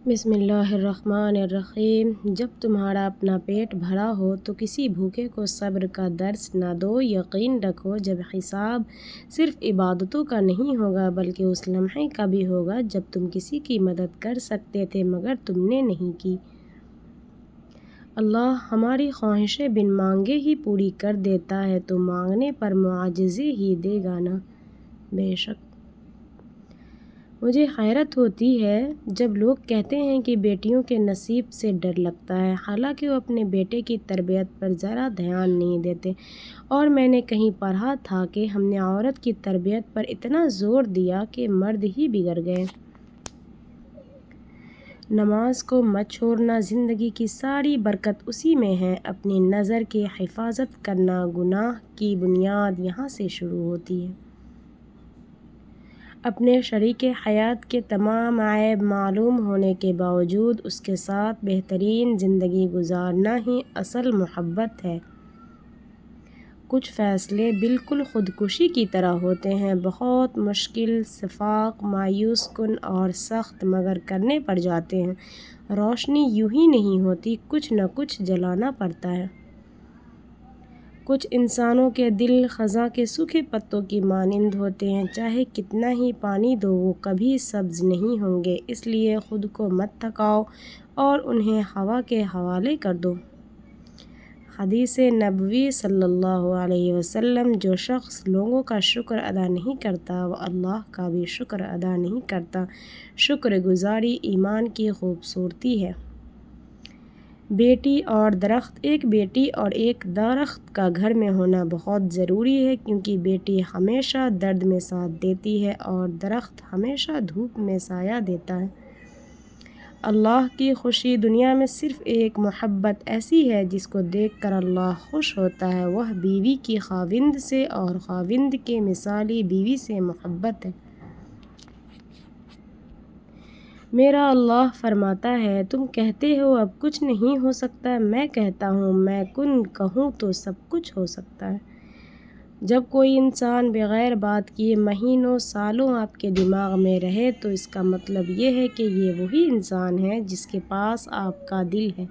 بسم اللہ الرحمن الرحیم۔ جب تمہارا اپنا پیٹ بھرا ہو تو کسی بھوکے کو صبر کا درس نہ دو۔ یقین رکھو جب حساب صرف عبادتوں کا نہیں ہوگا بلکہ اس لمحے کا بھی ہوگا جب تم کسی کی مدد کر سکتے تھے مگر تم نے نہیں کی۔ اللہ ہماری خواہشیں بن مانگے ہی پوری کر دیتا ہے تو مانگنے پر معجزے ہی دے گا نا۔ بے شک مجھے حیرت ہوتی ہے جب لوگ کہتے ہیں کہ بیٹیوں کے نصیب سے ڈر لگتا ہے، حالانکہ وہ اپنے بیٹے کی تربیت پر ذرا دھیان نہیں دیتے۔ اور میں نے کہیں پڑھا تھا کہ ہم نے عورت کی تربیت پر اتنا زور دیا کہ مرد ہی بگڑ گئے۔ نماز کو مت چھوڑنا، زندگی کی ساری برکت اسی میں ہے۔ اپنی نظر کی حفاظت کرنا، گناہ کی بنیاد یہاں سے شروع ہوتی ہے۔ اپنے شریک حیات کے تمام عیب معلوم ہونے کے باوجود اس کے ساتھ بہترین زندگی گزارنا ہی اصل محبت ہے۔ کچھ فیصلے بالکل خودکشی کی طرح ہوتے ہیں، بہت مشکل، شفاف، مایوس کن اور سخت، مگر کرنے پڑ جاتے ہیں۔ روشنی یوں ہی نہیں ہوتی، کچھ نہ کچھ جلانا پڑتا ہے۔ کچھ انسانوں کے دل خزاں کے سوکھے پتوں کی مانند ہوتے ہیں، چاہے کتنا ہی پانی دو وہ کبھی سبز نہیں ہوں گے۔ اس لیے خود کو مت تھکاؤ اور انہیں ہوا کے حوالے کر دو۔ حدیث نبوی صلی اللہ علیہ وسلم: جو شخص لوگوں کا شکر ادا نہیں کرتا وہ اللہ کا بھی شکر ادا نہیں کرتا۔ شکر گزاری ایمان کی خوبصورتی ہے۔ بیٹی اور درخت۔ ایک بیٹی اور ایک درخت کا گھر میں ہونا بہت ضروری ہے، کیونکہ بیٹی ہمیشہ درد میں ساتھ دیتی ہے اور درخت ہمیشہ دھوپ میں سایہ دیتا ہے۔ اللہ کی خوشی دنیا میں صرف ایک محبت ایسی ہے جس کو دیکھ کر اللہ خوش ہوتا ہے، وہ بیوی کی خاوند سے اور خاوند کے مثالی بیوی سے محبت ہے۔ میرا اللہ فرماتا ہے: تم کہتے ہو اب کچھ نہیں ہو سکتا، میں کہتا ہوں میں کن کہوں تو سب کچھ ہو سکتا ہے۔ جب کوئی انسان بغیر بات کیے مہینوں سالوں آپ کے دماغ میں رہے تو اس کا مطلب یہ ہے کہ یہ وہی انسان ہے جس کے پاس آپ کا دل ہے۔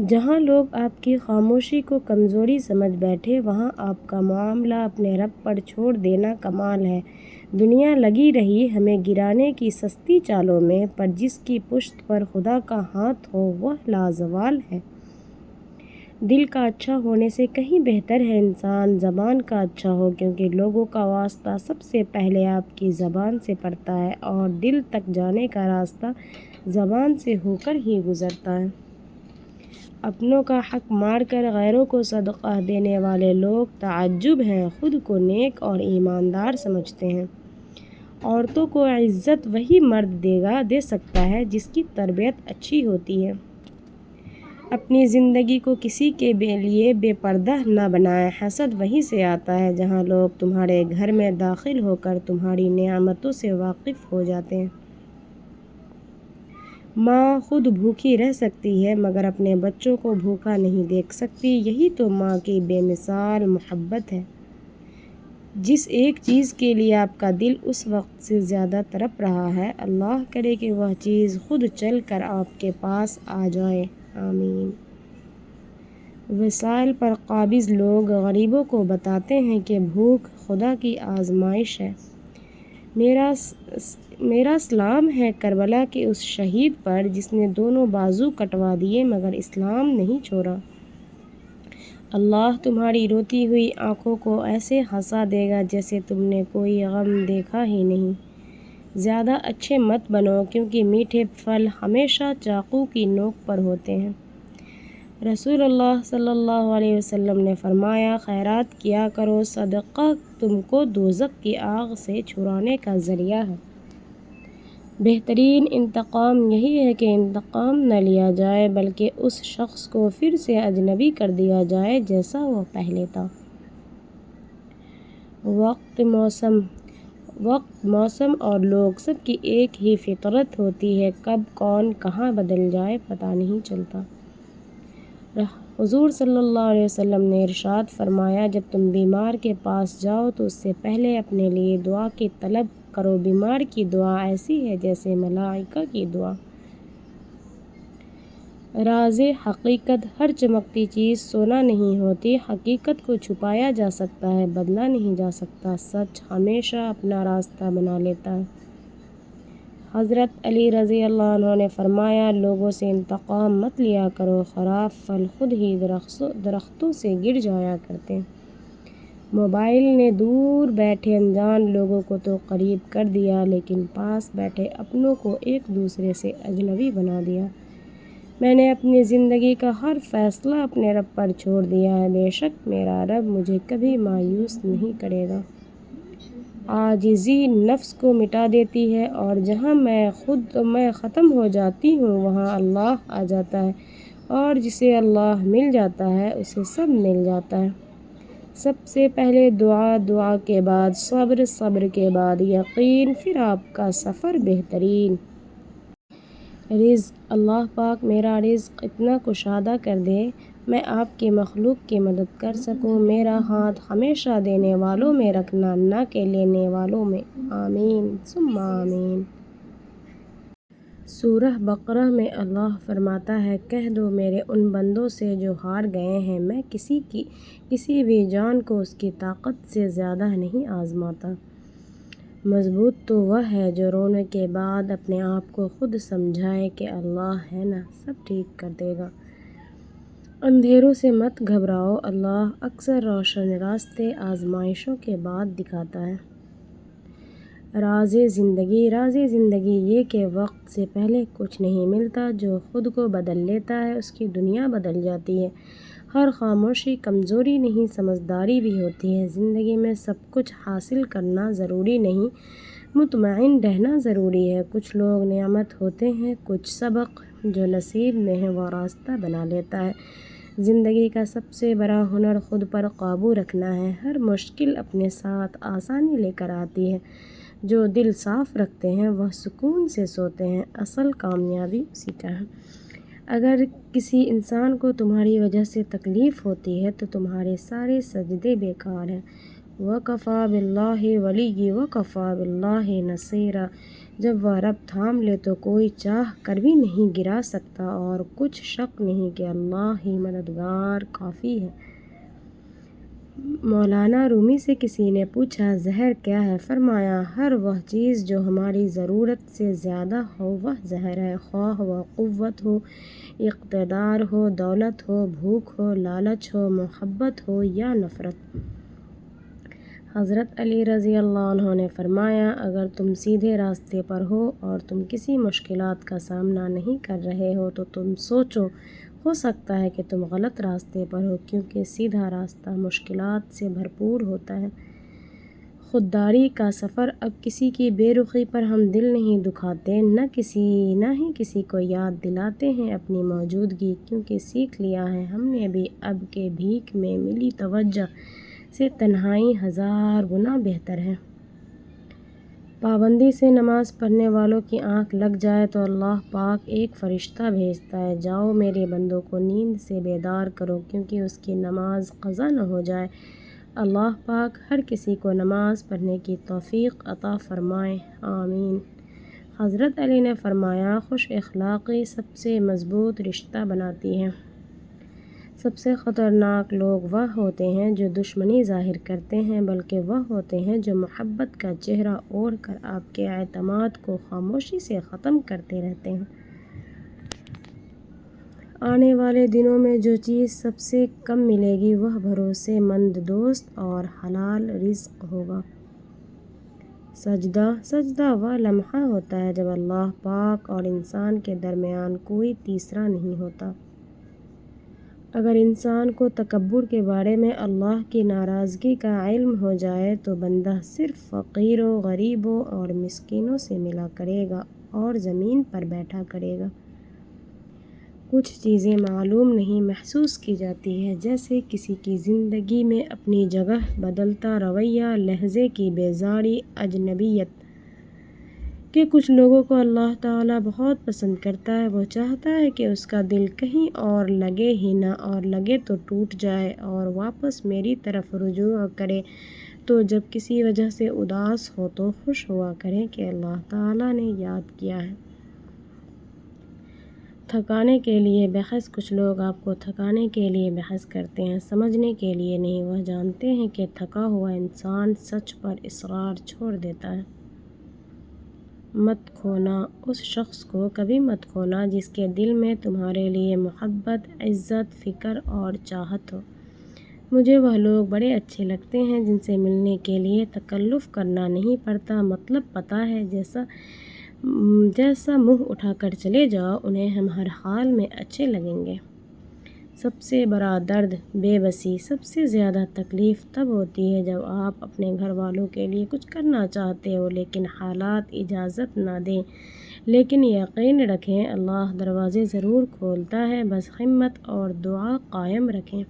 جہاں لوگ آپ کی خاموشی کو کمزوری سمجھ بیٹھے وہاں آپ کا معاملہ اپنے رب پر چھوڑ دینا کمال ہے۔ دنیا لگی رہی ہمیں گرانے کی سستی چالوں میں، پر جس کی پشت پر خدا کا ہاتھ ہو وہ لازوال ہے۔ دل کا اچھا ہونے سے کہیں بہتر ہے انسان زبان کا اچھا ہو، کیونکہ لوگوں کا واسطہ سب سے پہلے آپ کی زبان سے پڑتا ہے اور دل تک جانے کا راستہ زبان سے ہو کر ہی گزرتا ہے۔ اپنوں کا حق مار کر غیروں کو صدقہ دینے والے لوگ تعجب ہیں، خود کو نیک اور ایماندار سمجھتے ہیں۔ عورتوں کو عزت وہی مرد دے سکتا ہے جس کی تربیت اچھی ہوتی ہے۔ اپنی زندگی کو کسی کے لیے بے پردہ نہ بنائیں، حسد وہیں سے آتا ہے جہاں لوگ تمہارے گھر میں داخل ہو کر تمہاری نعمتوں سے واقف ہو جاتے ہیں۔ ماں خود بھوکی رہ سکتی ہے مگر اپنے بچوں کو بھوکا نہیں دیکھ سکتی، یہی تو ماں کی بے مثال محبت ہے۔ جس ایک چیز کے لیے آپ کا دل اس وقت سے زیادہ تڑپ رہا ہے، اللہ کرے کہ وہ چیز خود چل کر آپ کے پاس آ جائے، آمین۔ وسائل پر قابض لوگ غریبوں کو بتاتے ہیں کہ بھوک خدا کی آزمائش ہے۔ میرا سلام ہے کربلا کے اس شہید پر جس نے دونوں بازو کٹوا دیے مگر اسلام نہیں چھوڑا۔ اللہ تمہاری روتی ہوئی آنکھوں کو ایسے ہنسا دے گا جیسے تم نے کوئی غم دیکھا ہی نہیں۔ زیادہ اچھے مت بنو، کیونکہ میٹھے پھل ہمیشہ چاقو کی نوک پر ہوتے ہیں۔ رسول اللہ صلی اللہ علیہ وسلم نے فرمایا: خیرات کیا کرو، صدقہ تم کو دوزخ کی آگ سے چھڑانے کا ذریعہ ہے۔ بہترین انتقام یہی ہے کہ انتقام نہ لیا جائے بلکہ اس شخص کو پھر سے اجنبی کر دیا جائے جیسا وہ پہلے تھا۔ وقت، موسم اور لوگ سب کی ایک ہی فطرت ہوتی ہے، کب کون کہاں بدل جائے پتہ نہیں چلتا۔ حضور صلی اللہ علیہ وسلم نے ارشاد فرمایا: جب تم بیمار کے پاس جاؤ تو اس سے پہلے اپنے لیے دعا کی طلب کرو، بیمار کی دعا ایسی ہے جیسے ملائکہ کی دعا۔ راز حقیقت، ہر چمکتی چیز سونا نہیں ہوتی، حقیقت کو چھپایا جا سکتا ہے، بدلا نہیں جا سکتا، سچ ہمیشہ اپنا راستہ بنا لیتا ہے۔ حضرت علی رضی اللہ عنہ نے فرمایا، لوگوں سے انتقام مت لیا کرو، خراب پھل خود ہی درختوں سے گر جایا کرتے ہیں۔ موبائل نے دور بیٹھے انجان لوگوں کو تو قریب کر دیا، لیکن پاس بیٹھے اپنوں کو ایک دوسرے سے اجنبی بنا دیا۔ میں نے اپنی زندگی کا ہر فیصلہ اپنے رب پر چھوڑ دیا ہے، بے شک میرا رب مجھے کبھی مایوس نہیں کرے گا۔ عاجزی نفس کو مٹا دیتی ہے، اور جہاں میں ختم ہو جاتی ہوں وہاں اللہ آ جاتا ہے، اور جسے اللہ مل جاتا ہے اسے سب مل جاتا ہے۔ سب سے پہلے دعا، دعا کے بعد صبر، صبر کے بعد یقین، پھر آپ کا سفر بہترین۔ رزق، اللہ پاک میرا رزق اتنا کشادہ کر دے میں آپ کی مخلوق کی مدد کر سکوں، میرا ہاتھ ہمیشہ دینے والوں میں رکھنا، نہ کہ لینے والوں میں، آمین ثم آمین۔ سورہ بقرہ میں اللہ فرماتا ہے، کہہ دو میرے ان بندوں سے جو ہار گئے ہیں، میں کسی بھی جان کو اس کی طاقت سے زیادہ نہیں آزماتا۔ مضبوط تو وہ ہے جو رونے کے بعد اپنے آپ کو خود سمجھائے کہ اللہ ہے نا، سب ٹھیک کر دے گا۔ اندھیروں سے مت گھبراؤ، اللہ اکثر روشن راستے آزمائشوں کے بعد دکھاتا ہے۔ راز زندگی یہ کہ وقت سے پہلے کچھ نہیں ملتا، جو خود کو بدل لیتا ہے اس کی دنیا بدل جاتی ہے۔ ہر خاموشی کمزوری نہیں، سمجھداری بھی ہوتی ہے۔ زندگی میں سب کچھ حاصل کرنا ضروری نہیں، مطمئن رہنا ضروری ہے۔ کچھ لوگ نعمت ہوتے ہیں، کچھ سبق جو نصیب میں ہے وہ راستہ بنا لیتا ہے۔ زندگی کا سب سے بڑا ہنر خود پر قابو رکھنا ہے۔ ہر مشکل اپنے ساتھ آسانی لے کر آتی ہے، جو دل صاف رکھتے ہیں وہ سکون سے سوتے ہیں، اصل کامیابی اسی کا ہے۔ اگر کسی انسان کو تمہاری وجہ سے تکلیف ہوتی ہے تو تمہارے سارے سجدے بیکار ہیں۔ وَكَفَى بِاللَّهِ وَلِيًّا وَكَفَى بِاللَّهِ نَصِيرًا، جب وہ رب تھام لے تو کوئی چاہ کر بھی نہیں گرا سکتا، اور کچھ شک نہیں کہ اللہ ہی مددگار کافی ہے۔ مولانا رومی سے کسی نے پوچھا، زہر کیا ہے؟ فرمایا، ہر وہ چیز جو ہماری ضرورت سے زیادہ ہو وہ زہر ہے، خواہ وہ قوت ہو، اقتدار ہو، دولت ہو، بھوک ہو، لالچ ہو، محبت ہو یا نفرت۔ حضرت علی رضی اللہ عنہ نے فرمایا، اگر تم سیدھے راستے پر ہو اور تم کسی مشکلات کا سامنا نہیں کر رہے ہو تو تم سوچو، ہو سکتا ہے کہ تم غلط راستے پر ہو، کیونکہ سیدھا راستہ مشکلات سے بھرپور ہوتا ہے۔ خودداری کا سفر، اب کسی کی بے رخی پر ہم دل نہیں دکھاتے، نہ ہی کسی کو یاد دلاتے ہیں اپنی موجودگی، کیونکہ سیکھ لیا ہے ہم نے بھی اب کہ بھیک میں ملی توجہ سے تنہائی 1000 گنا بہتر ہے۔ پابندی سے نماز پڑھنے والوں کی آنکھ لگ جائے تو اللہ پاک ایک فرشتہ بھیجتا ہے، جاؤ میرے بندوں کو نیند سے بیدار کرو کیونکہ اس کی نماز قضا نہ ہو جائے۔ اللہ پاک ہر کسی کو نماز پڑھنے کی توفیق عطا فرمائے، آمین۔ حضرت علی نے فرمایا، خوش اخلاقی سب سے مضبوط رشتہ بناتی ہے۔ سب سے خطرناک لوگ وہ ہوتے ہیں جو دشمنی ظاہر کرتے ہیں، بلکہ وہ ہوتے ہیں جو محبت کا چہرہ اوڑھ کر آپ کے اعتماد کو خاموشی سے ختم کرتے رہتے ہیں۔ آنے والے دنوں میں جو چیز سب سے کم ملے گی وہ بھروسے مند دوست اور حلال رزق ہوگا۔ سجدہ وہ لمحہ ہوتا ہے جب اللہ پاک اور انسان کے درمیان کوئی تیسرا نہیں ہوتا۔ اگر انسان کو تکبر کے بارے میں اللہ کی ناراضگی کا علم ہو جائے تو بندہ صرف فقیروں، غریبوں اور مسکینوں سے ملا کرے گا اور زمین پر بیٹھا کرے گا۔ کچھ چیزیں معلوم نہیں محسوس کی جاتی ہیں، جیسے کسی کی زندگی میں اپنی جگہ، بدلتا رویہ، لہجے کی بیزاری، اجنبیت۔ کہ کچھ لوگوں کو اللہ تعالیٰ بہت پسند کرتا ہے، وہ چاہتا ہے کہ اس کا دل کہیں اور لگے ہی نہ، اور لگے تو ٹوٹ جائے اور واپس میری طرف رجوع کرے۔ تو جب کسی وجہ سے اداس ہو تو خوش ہوا کریں کہ اللہ تعالیٰ نے یاد کیا ہے۔ تھکانے کے لیے بحث۔ کچھ لوگ آپ کو تھکانے کے لیے بحث کرتے ہیں، سمجھنے کے لیے نہیں۔ وہ جانتے ہیں کہ تھکا ہوا انسان سچ پر اصرار چھوڑ دیتا ہے۔ مت کھونا۔ اس شخص کو کبھی مت کھونا جس کے دل میں تمہارے لیے محبت، عزت، فکر اور چاہت ہو۔ مجھے وہ لوگ بڑے اچھے لگتے ہیں جن سے ملنے کے لیے تکلف کرنا نہیں پڑتا، مطلب پتہ ہے جیسا منہ اٹھا کر چلے جاؤ، انہیں ہم ہر حال میں اچھے لگیں گے۔ سب سے بڑا درد بے بسی۔ سب سے زیادہ تکلیف تب ہوتی ہے جب آپ اپنے گھر والوں کے لیے کچھ کرنا چاہتے ہو لیکن حالات اجازت نہ دیں۔ لیکن یقین رکھیں اللہ دروازے ضرور کھولتا ہے، بس ہمت اور دعا قائم رکھیں۔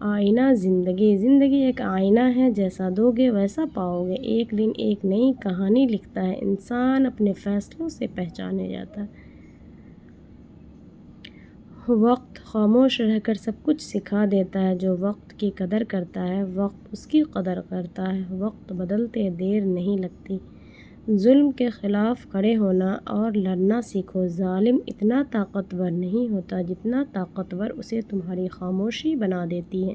آئینہ زندگی۔ زندگی ایک آئینہ ہے، جیسا دو گے ویسا پاؤ گے۔ ایک دن ایک نئی کہانی لکھتا ہے، انسان اپنے فیصلوں سے پہچانے جاتا ہے۔ وقت خاموش رہ کر سب کچھ سکھا دیتا ہے۔ جو وقت کی قدر کرتا ہے وقت اس کی قدر کرتا ہے۔ وقت بدلتے دیر نہیں لگتی۔ ظلم کے خلاف کھڑے ہونا اور لڑنا سیکھو۔ ظالم اتنا طاقتور نہیں ہوتا جتنا طاقتور اسے تمہاری خاموشی بنا دیتی ہے۔